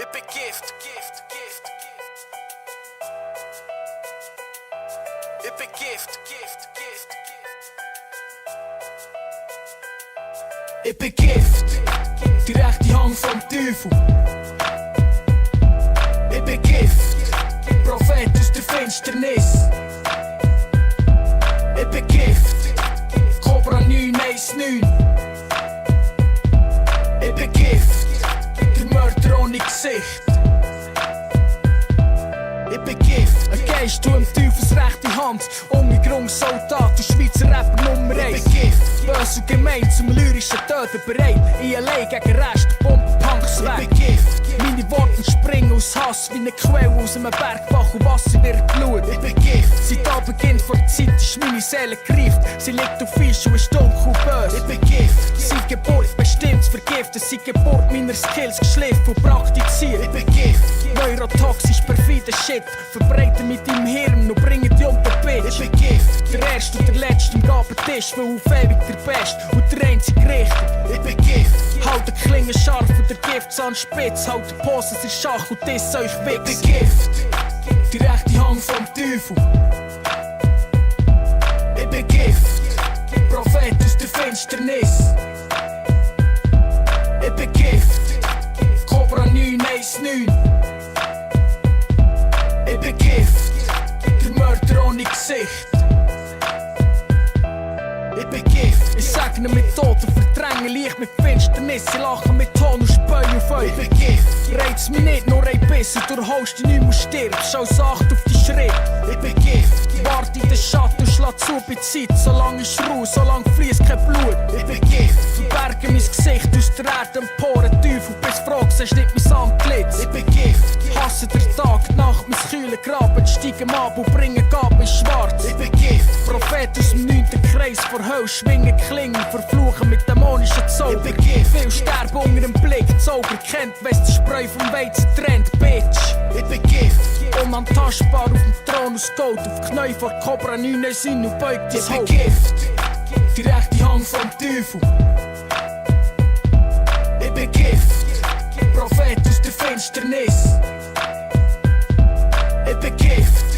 Ich bin Gift. Ich bin Gift. Ich bin Gift, die rechte Hand vom Teufel. Ich bin Gift, Prophet aus der Finsternis. Ich bin Gift, Cobra 919. Ich bin Gift, der Mörder ohne Gesicht. Ich bin Gift, ein Geist, du im Teufels rechte Hand. Umgegrungssoldat, der Schweizer Rapper Nummer 1. Ich bin Gift, böse und gemein, zum lyrischen Töten bereit. Ich allein gegen Rest, Bombenpunks weg. Ich bin Gift, meine Worte springen aus Hass wie eine Quelle aus einem Bergbach und Wasser wird Blut. Ich bin Gift, seit Anbeginn vor der Zeit ist meine Seele gereift. Sie liegt auf Fisch und ist dunkel und böse. Ich bin Gift, seit Geburt bestimmt zu vergiften. Seit Geburt meiner Skills geschliffen und praktiziert. Ich bin Gift, neurotoxisch perfide Shit. Verbreiten mit deinem Hirn und bringen dich um den Bitch. Ich bin Gift, der Erste und der Letzte am Gabentisch, weil auf ewig der Beste und der einzige Richter. Ich bin Gift, halt die Klinge scharf und der Giftzahn spitz. Halt die Pose in Schach und diss euch Wichs. Ich bin Gift, die rechte Hand vom Teufel. Ich bin Gift, Prophet aus der Finsternis. Ich bin Gift, Cobra 919. Ich bin Gift, der Mörder ohne Gesicht. Ich bin Gift, ich segne mit Tod und verdränge Licht mit Finsternis. Sie lachen mit Ton und Späu auf euch. Ich bin Gift, reiz mich nicht nur ein bisschen. Du holst dich nicht mehr und stirbst, schau sacht auf die Schritt. Ich bin Gift, warte in den Schatten und schlag zu bei Zeit. Solange ich ruhe, solange fließt kein Blut. Ich bin Gift, verberge mein Gesicht aus der Erde emporen. Teufel, bis fragst, hast nicht mein Antlitz. Ich bin Gift, hasse der Tag, die Nacht, mein Kühlen graben. Steigen ab und bringen Gaben in Schwarz. Ich bin Gift, Prophet aus dem 9. Kreis vor Hölle. Schwingen Klingen, verfluchen mit dämonischen Zauber. Ich bin Gift, viel sterben unter dem Blick. Zauber kennt, weiss der Spreu vom Weizen trennt, Bitch. Ich bin Gift, unantastbar auf dem Thron aus Gold. Auf Knie vor Cobra 919 und beugt dein Haupt. Ich bin Gift, die rechte Hand vom Teufel. Ich bin Gift, Prophet aus der Finsternis. Ich bin Gift,